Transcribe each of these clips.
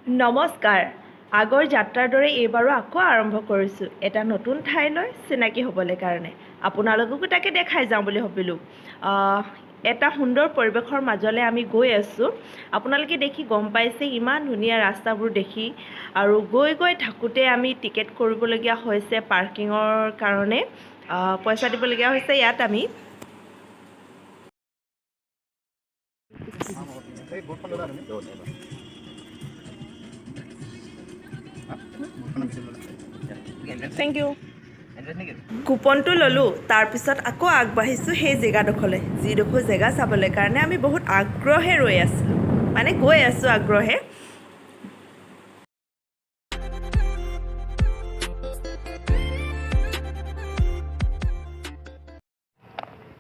নমস্কাৰ। আগৰ যাত্ৰাৰ দৰে এইবাৰো আকৌ আৰম্ভ কৰিছোঁ এটা নতুন ঠাইলৈ চিনাকি হ'বলৈ কাৰণে। আপোনালোককো তাকে দেখাই যাওঁ বুলি ভাবিলোঁ। এটা সুন্দৰ পৰিৱেশৰ মাজলৈ আমি গৈ আছোঁ। আপোনালোকে দেখি গম পাইছে ইমান ধুনীয়া ৰাস্তাবোৰ দেখি, আৰু গৈ থাকোঁতে আমি টিকেট কৰিবলগীয়া হৈছে পাৰ্কিঙৰ কাৰণে। পইচা দিবলগীয়া হৈছে ইয়াত আমি। Thank U. কুপনটো ল'লোঁ, তাৰপিছত আকৌ আগবাঢ়িছোঁ সেই জেগাডোখৰলৈ, যিডোখৰ জেগা চাবলৈ কাৰণে আমি বহুত আগ্ৰহে ৰৈ আছিলোঁ, মানে গৈ আছোঁ আগ্ৰহে।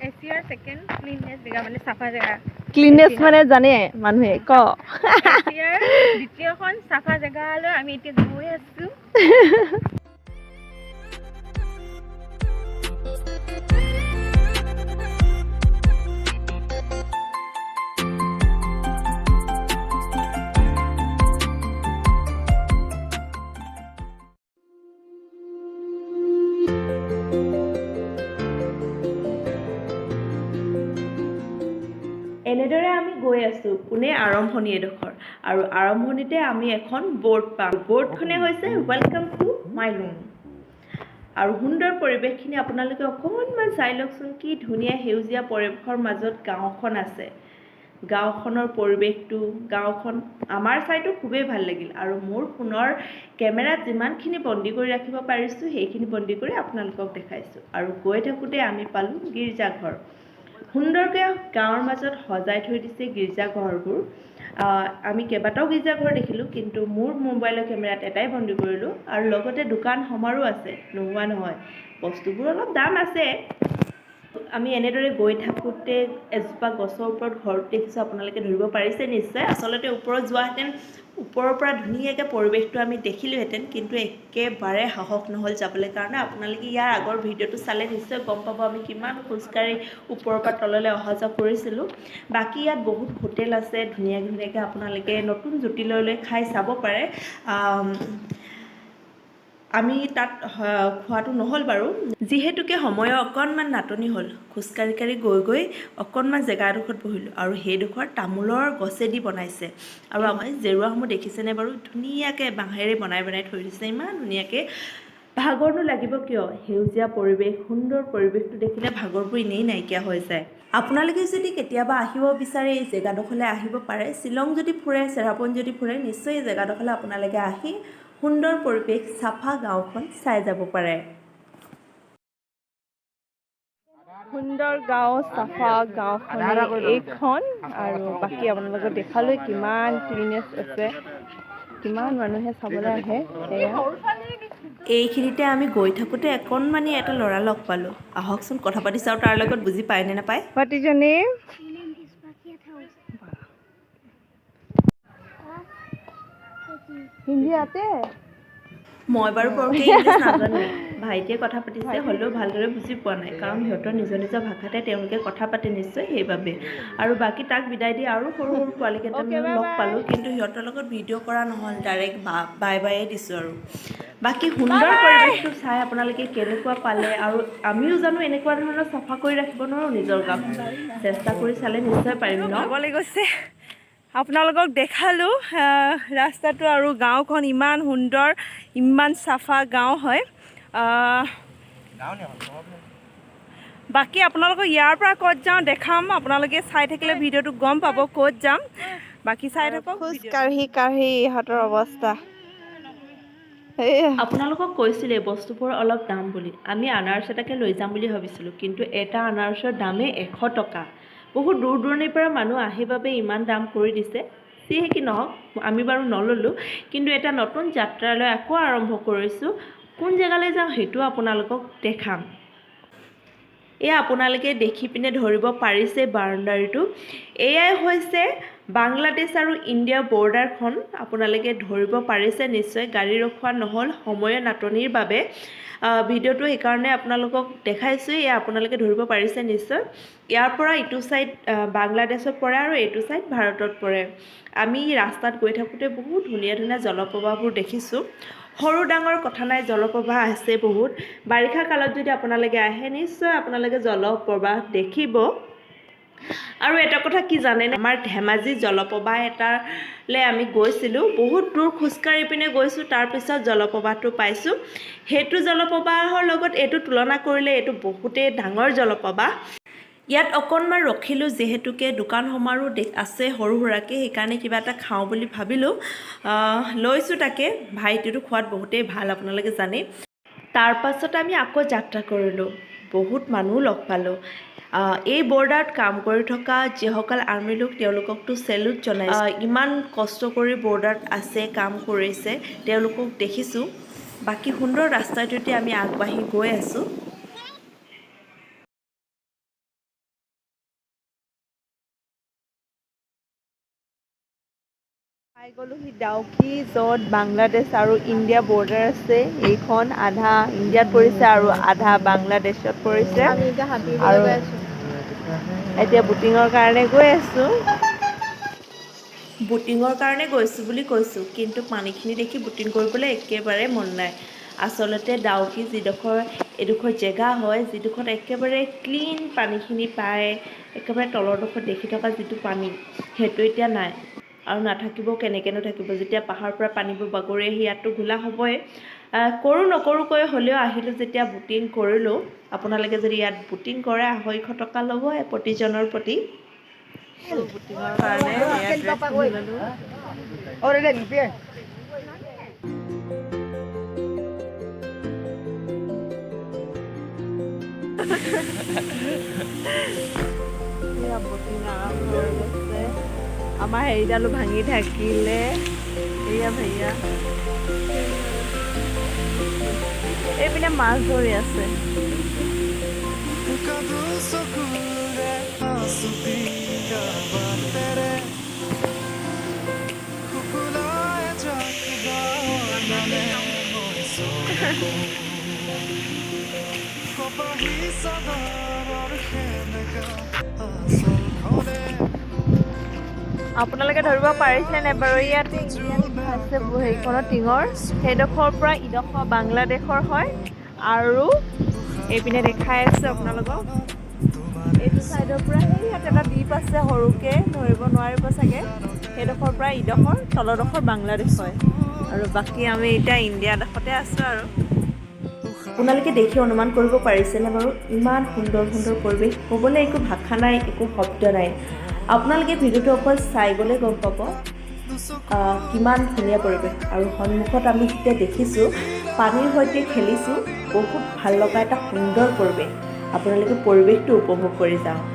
এছিয়াৰ সেকেন্ড ক্লিননেছ জেগা মানে চাফা জেগা। ক্লিননেছ মানে জানে মানুহে এছিয়াৰ দ্বিতীয়খন চাফা জেগালৈ আমি এতিয়া গৈ আছোঁ। এনেদৰে আমি গৈ আছোঁ পোনে আৰম্ভণি এডোখৰ, আৰু আৰম্ভণিতে আমি এখন বৰ্ড পাম। বৰ্ডখনে হৈছে ৱেলকাম টু মাইলুং। আৰু সুন্দৰ পৰিৱেশখিনি আপোনালোকে অকণমান চাই লওকচোন, কি ধুনীয়া সেউজীয়া পৰিৱেশৰ মাজত গাঁওখন আছে। গাঁওখনৰ পৰিৱেশটো, গাঁওখন আমাৰ চাইটো খুবেই ভাল লাগিল, আৰু মোৰ ফোনৰ কেমেৰাত যিমানখিনি বন্দী কৰি ৰাখিব পাৰিছোঁ সেইখিনি বন্দী কৰি আপোনালোকক দেখাইছোঁ। আৰু গৈ থাকোঁতে আমি পালোঁ গীৰ্জাঘৰ। সুন্দৰকৈ গাঁৱৰ মাজত সজাই থৈ দিছে গীৰ্জাঘৰবোৰ। আমি কেইবাটাও গীৰ্জাঘৰ দেখিলোঁ, কিন্তু মোৰ মোবাইলৰ কেমেৰাত এটাই বন্দী কৰিলোঁ। আৰু লগতে দোকান সমাৰো আছে, নোহোৱা নহয়, বস্তুবোৰ অলপ দাম আছে। আমি এনেদৰে গৈ থাকোঁতে এজোপা গছৰ ওপৰত ঘৰটো দেখিছোঁ, আপোনালোকে ধৰিব পাৰিছে নিশ্চয়। আচলতে ওপৰত যোৱাহেঁতেন ওপৰৰ পৰা ধুনীয়াকৈ পৰিৱেশটো আমি দেখিলোঁহেঁতেন, কিন্তু একেবাৰে সাহস নহ'ল যাবলৈ কাৰণে। আপোনালোকে ইয়াৰ আগৰ ভিডিঅ'টো চালে নিশ্চয় গম পাব আমি কিমান খোজকাঢ়ি ওপৰৰ পৰা তললৈ অহা যোৱা কৰিছিলোঁ। বাকী ইয়াত বহুত হোটেল আছে, ধুনীয়াকৈ আপোনালোকে নতুন জুতি লৈ খাই চাব পাৰে। আমি তাত খোৱাটো নহ'ল বাৰু, যিহেতুকে সময়ৰ অকণমান নাটনি হ'ল। খোজকাঢ়ি গৈ অকণমান জেগা এডোখৰত বহিলোঁ, আৰু সেইডোখৰ তামোলৰ গছেদি বনাইছে। আৰু আমাৰ জেওৰাসমূহ দেখিছেনে বাৰু, ধুনীয়াকৈ বাঁহেৰে বনাই থৈ দিছে, ইমান ধুনীয়াকৈ। ভাগৰনো লাগিব কিয়, সেউজীয়া পৰিৱেশ, সুন্দৰ পৰিৱেশটো দেখিলে ভাগৰবোৰ এনেই নাইকিয়া হৈ যায়। আপোনালোকে যদি কেতিয়াবা আহিব বিচাৰে এই জেগাডোখৰলৈ আহিব পাৰে। শ্বিলং যদি ফুৰে, চেৰাপুঞ্জী যদি ফুৰে, নিশ্চয় এই জেগাডোখৰলৈ আপোনালোকে আহি সুন্দৰ পৰিৱেশ, চাফা গাঁওখন চাই যাব পাৰে। সুন্দৰ গাঁও, চাফা গাঁওখন এইখন। আৰু বাকী আপোনালোকক দেখালৈ কিমান ক্লিনেছ আছে, কিমান মানুহে চাবলৈ আহে। এইখিনিতে আমি গৈ থাকোঁতে অকণমানি এটা ল'ৰা লগ পালোঁ। আহকচোন কথা পাতি চাওঁ তাৰ লগত, বুজি পায় নে নাপায়। What is your name? Hindi আতে? মই বাৰু বৰকৈ ইংলিছ নাজানোৱেই। ভাইটিয়ে কথা পাতিছে, হ'লেও ভালদৰে বুজি পোৱা নাই, কাৰণ সিহঁতৰ নিজৰ ভাষাতে তেওঁলোকে কথা পাতে নিশ্চয়, সেইবাবে। আৰু বাকী তাক বিদায় দি আৰু সৰু পোৱালীকেইটামান লগ পালোঁ, কিন্তু সিহঁতৰ লগত ভিডিঅ' কৰা নহ'ল, ডাইৰেক্ট বাই দিছোঁ। আৰু বাকী সুন্দৰ পৰিৱেশটো চাই আপোনালোকে কেনেকুৱা পালে, আৰু আমিও জানো এনেকুৱা ধৰণৰ চাফা কৰি ৰাখিব নোৱাৰোঁ নিজৰ গাঁওখন, চেষ্টা কৰি চালে নিশ্চয় পাৰিম ন। ভাগলৈ গৈছে, আপোনালোকক দেখালোঁ ৰাস্তাটো, আৰু গাঁওখন ইমান সুন্দৰ, ইমান চাফা গাঁও হয়। বাকী আপোনালোকক ইয়াৰ পৰা ক'ত যাওঁ দেখাম, আপোনালোকে চাই থাকিলে ভিডিঅ'টো গম পাব ক'ত যাম। বাকী চাই থাকক। খোজকাঢ়ি ইহঁতৰ অৱস্থা। আপোনালোকক কৈছিলে বস্তুবোৰ অলপ দাম বুলি। আমি আনাৰস এটাকে লৈ যাম বুলি ভাবিছিলোঁ, কিন্তু এটা আনাৰসৰ দামেই 100 টকা। বহুত দূৰ দূৰণিৰ পৰা মানুহ আহি বাবে ইমান দাম কৰি দিছে। যিহে কি নহওক, আমি বাৰু নল'লোঁ, কিন্তু এটা নতুন যাত্ৰালৈ আকৌ আৰম্ভ কৰিছোঁ। কোন জেগালৈ যাওঁ সেইটো আপোনালোকক দেখাম। এয়া আপোনালোকে দেখি পিনে ধৰিব পাৰিছে বাউণ্ডাৰীটো, এয়াই হৈছে বাংলাদেশ আৰু ইণ্ডিয়াৰ বৰ্ডাৰখন আপোনালোকে ধৰিব পাৰিছে নিশ্চয়। গাড়ী ৰখোৱা নহ'ল সময়ৰ নাটনিৰ বাবে। ভিডিঅ'টো সেইকাৰণে আপোনালোকক দেখাইছোঁ। এয়া আপোনালোকে ধৰিব পাৰিছে নিশ্চয়। ইয়াৰ পৰা ইটো ছাইড বাংলাদেশত পৰে আৰু এইটো ছাইড ভাৰতত পৰে। আমি ৰাস্তাত গৈ থাকোঁতে বহুত ধুনীয়া ধুনীয়া জলপ্ৰপাতবোৰ দেখিছোঁ। সৰু ডাঙৰ কথা নাই, জলপ্ৰপাত আছে বহুত। বাৰিষা কালত যদি আপোনালোকে আহে নিশ্চয় আপোনালোকে জলপ্ৰপাত দেখিব। আৰু এটা কথা কি জানেনে, আমাৰ ধেমাজি জলপ্ৰপাত এটালৈ আমি গৈছিলোঁ। বহুত দূৰ খোজকাঢ়ি পিনে গৈছোঁ, তাৰপিছত জলপ্ৰপাতটো পাইছোঁ। সেইটো জলপ্ৰপাতৰ লগত এইটো তুলনা কৰিলে এইটো বহুতেই ডাঙৰ জলপ্ৰপাত। ইয়াত অকণমান ৰখিলোঁ, যিহেতুকে দোকান সমাৰো আছে সৰু সুৰাকৈ, সেইকাৰণে কিবা এটা খাওঁ বুলি ভাবিলোঁ। লৈছোঁ তাকে। ভাইটিটো খোৱাত বহুতেই ভাল, আপোনালোকে জানে। তাৰপাছত আমি আকৌ যাত্ৰা কৰিলোঁ। বহুত মানুহ লগ পালোঁ। এই বৰ্ডাৰত কাম কৰি থকা যিসকল আৰ্মী লোক, তেওঁলোককতো চেলুট জনাইছোঁ। ইমান কষ্ট কৰি বৰ্ডাৰত আছে, কাম কৰিছে, তেওঁলোকক দেখিছোঁ। বাকী সুন্দৰ ৰাস্তাটোতে আমি আগবাঢ়ি গৈ আছোঁ। পাই গ'লোহি ডাউকি, য'ত বাংলাদেশ আৰু ইণ্ডিয়া বৰ্ডাৰ আছে। এইখন আধা ইণ্ডিয়াত পৰিছে আৰু আধা বাংলাদেশত পৰিছে। আমি এতিয়া সাঁতুৰিবলৈ আৰু গৈ আছোঁ। এতিয়া বুটিঙৰ কাৰণে গৈ আছোঁ। বুটিঙৰ কাৰণে গৈছোঁ বুলি কৈছোঁ, কিন্তু পানীখিনি দেখি বুটিং কৰিবলৈ একেবাৰে মন নাই। আচলতে ডাউকি এডোখৰ জেগা হয়, যিডোখৰত একেবাৰে ক্লিন পানীখিনি পায়। একেবাৰে তলৰডোখৰত দেখি থকা যিটো পানী, সেইটো এতিয়া নাই। আৰু নাথাকিবও, কেনেকৈনো থাকিব যেতিয়া পাহাৰৰ পৰা পানীবোৰ বাগৰি আহি ইয়াততো ঘোলা হ'বই। নকৰোঁকৈ হ'লেও আহিলোঁ যেতিয়া বুটিং কৰিলোঁ। আপোনালোকে যদি ইয়াত বুটিং কৰে 250 টকা ল'ব প্ৰতিজনৰ প্ৰতি। বুটিঙৰ কাৰণে আমাৰ হেৰিডালো ভাঙি থাকিলে। এয়া ভেয়া এইপিনে মাছ ধৰি আছে। আপোনালোকে ধৰিব পাৰিছেনে বাৰু? ইয়াতে ইণ্ডিয়ান আছে হেৰিখনৰ টিঙৰ, সেইডোখৰৰ পৰা ইডোখৰ বাংলাদেশৰ হয়। আৰু এইপিনে দেখাই আছে আপোনালোকক, এইটো ছাইডৰ পৰা সেই ইয়াত এটা দ্বীপ আছে সৰুকৈ, ধৰিব নোৱাৰিব চাগে। সেইডোখৰৰ পৰা ইডোখৰ, তলডোখৰ বাংলাদেশ হয়। আৰু বাকী আমি এতিয়া ইণ্ডিয়া দেশতে আছোঁ। আৰু আপোনালোকে দেখি অনুমান কৰিব পাৰিছেনে বাৰু? ইমান সুন্দৰ সুন্দৰ পৰিৱেশ, ক'বলৈ একো ভাষা নাই, একো শব্দ নাই। আপোনালোকে ভিডিঅ'টো অকল চাই গ'লে গম পাব কিমান ধুনীয়া পৰিৱেশ। আৰু সন্মুখত আমি যেতিয়া দেখিছোঁ, পানীৰ সৈতে খেলিছোঁ, বহুত ভাল লগা এটা সুন্দৰ পৰিৱেশ। আপোনালোকে পৰিৱেশটো উপভোগ কৰি যাওক।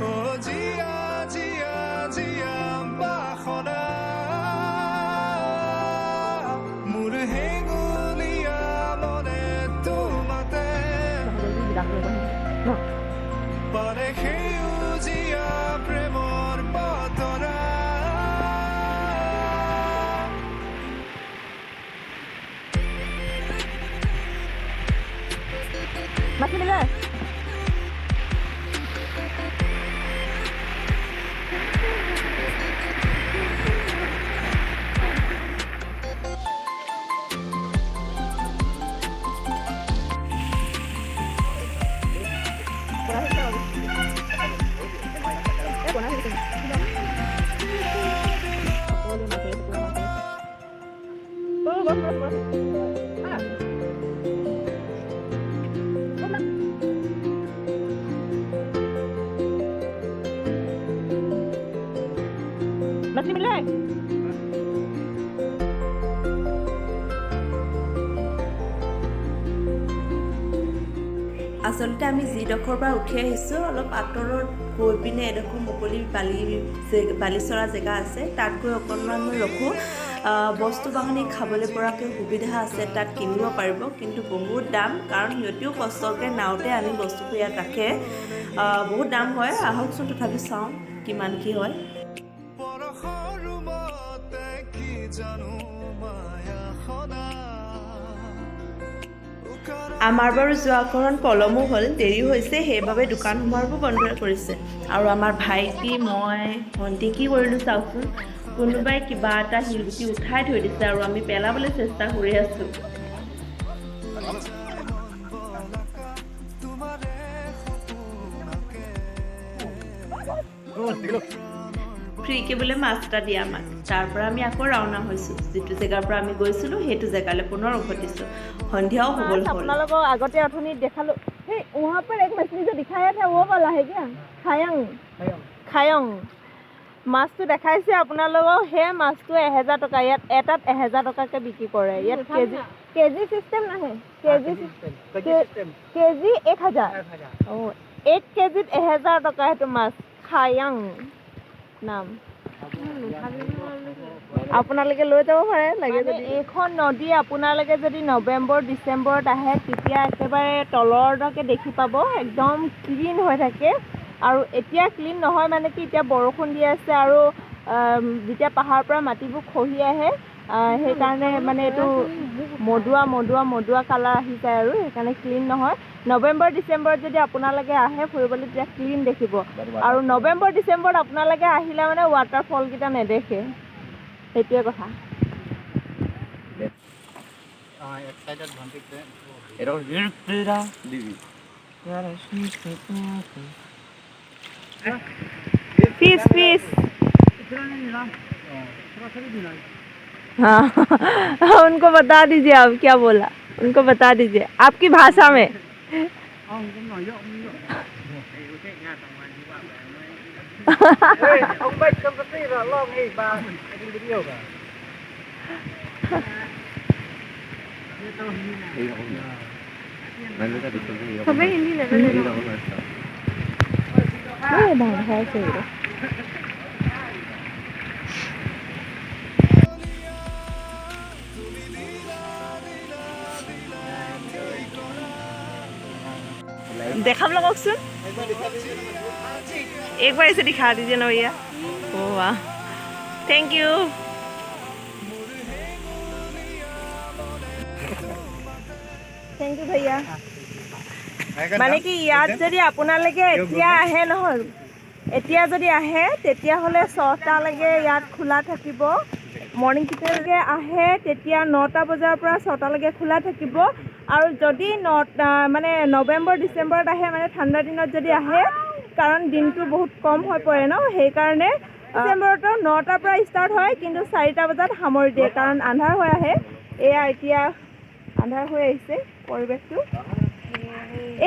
মাতি দিলে আচলতে আমি যিডোখৰৰ পৰা উঠি আহিছোঁ, অলপ আঁতৰত গৈ পিনে এডোখৰ মুকলি বালিচৰা জেগা আছে, তাত গৈ অকণমান ৰখোঁ। বস্তু বাহনি খাবলৈ পৰাকৈ সুবিধা আছে, তাত কিনিব পাৰিব, কিন্তু বহুত দাম। কাৰণ সিহঁতেও কষ্টকৈ নাওতে আনি বস্তুবোৰ ইয়াত ৰাখে। বহুত দাম হয়। আহকচোন তথাপি চাওঁ কিমান কি হয়। আমাৰ বাৰু যোৱাকৰণ পলমো হ'ল, দেৰি হৈছে, সেইবাবে দোকানসমূহবোৰ বন্ধ কৰিছে। আৰু আমাৰ ভাইটি, মই, ভণ্টি কি কৰিলোঁ চাওকচোন, কোনোবাই কিবা এটা শিলগুটি উঠাই থৈ দিছে আৰু আমি পেলাবলৈ চেষ্টা কৰি আছোঁ। ফ্ৰীকে বোলে মাছ এটা দিয়ে আমাক। তাৰ পৰা আমি আকৌ ৰাওনা হৈছোঁ। যিটো জেগাৰ পৰা আমি গৈছিলোঁ সেইটো জেগালৈ পুনৰ উভতিছোঁ। সন্ধিয়াও হ'বলৈ হ'ল। আপোনালোকক আগতে অথনি দেখালো সেই वहाँ पर एक मछली जो दिखाया था वो वाला है क्या খায়ং মাছটো দেখাইছে আপোনালোকক। সেই মাছটো 1000 টকা, ইয়াত এটাত 1000 টকাকৈ বিক্ৰী কৰে। ইয়াত কেজি চিষ্টেম নাহে, কেজি 1000। অঁ 1 কেজিত 1000 টকা। সেইটো মাছ খায়াং নাম। আপোনালোকে লৈ যাব পাৰে লাগে যদি। এইখন নদী আপোনালোকে যদি নৱেম্বৰ ডিচেম্বৰত আহে তেতিয়া একেবাৰে তলৰলৈকে দেখি পাব, একদম ক্লিন হৈ থাকে। আৰু এতিয়া ক্লিন নহয় মানে কি, এতিয়া বৰষুণ দি আছে আৰু যেতিয়া পাহাৰৰ পৰা মাটিবোৰ খহি আহে সেইকাৰণে মানে এইটো মদুৱা কালাৰ আহি যায় আৰু সেইকাৰণে ক্লিন নহয়। নৱেম্বৰ ডিচেম্বৰত যদি আপোনালোকে আহে ফুৰিবলৈ তেতিয়া ক্লিন দেখিব। আৰু নৱেম্বৰ ডিচেম্বৰত আপোনালোকে আহিলে মানে ৱাটাৰফলকেইটা নেদেখে, সেইটোৱে কথা। फिश हाँ उनको बता दीजिए आप क्या बोला, उनको बता दीजिए आपकी भाषा में। देखा लगोकसुन एक बार इसे दिखा दीजिए ना भैया। ओ वाह, थैंक यू। थैंक यू भैया। মানে কি ইয়াত যদি আপোনালোকে এতিয়া আহে নহয়, এতিয়া যদি আহে তেতিয়াহ'লে 6টালৈকে ইয়াত খোলা থাকিব। মৰ্ণিং কেতিয়ালৈকে আহে তেতিয়া 9টা বজাৰ পৰা 6টালৈকে খোলা থাকিব। আৰু যদি মানে নৱেম্বৰ ডিচেম্বৰত আহে মানে ঠাণ্ডা দিনত যদি আহে, কাৰণ দিনটো বহুত কম হৈ পৰে ন, সেইকাৰণে ডিচেম্বৰতো 9টাৰ পৰা ষ্টাৰ্ট হয় কিন্তু 4টা বজাত সামৰি দিয়ে, কাৰণ আন্ধাৰ হৈ আহে। এয়া এতিয়া আন্ধাৰ হৈ আহিছে পৰিৱেশটো।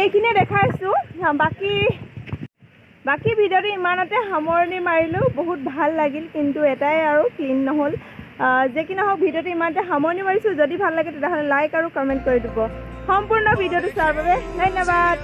এইখিনিয়ে দেখাইছোঁ। বাকী ভিডিঅ'টো ইমানতে সামৰণি মাৰিলোঁ। বহুত ভাল লাগিল, কিন্তু এটাই আৰু ক্লিন নহ'ল। যে কি নহওক ভিডিঅ'টো ইমানতে সামৰণি মাৰিছোঁ। যদি ভাল লাগে তেতিয়াহ'লে লাইক আৰু কমেণ্ট কৰি দিব। সম্পূৰ্ণ ভিডিঅ'টো চোৱাৰ বাবে ধন্যবাদ।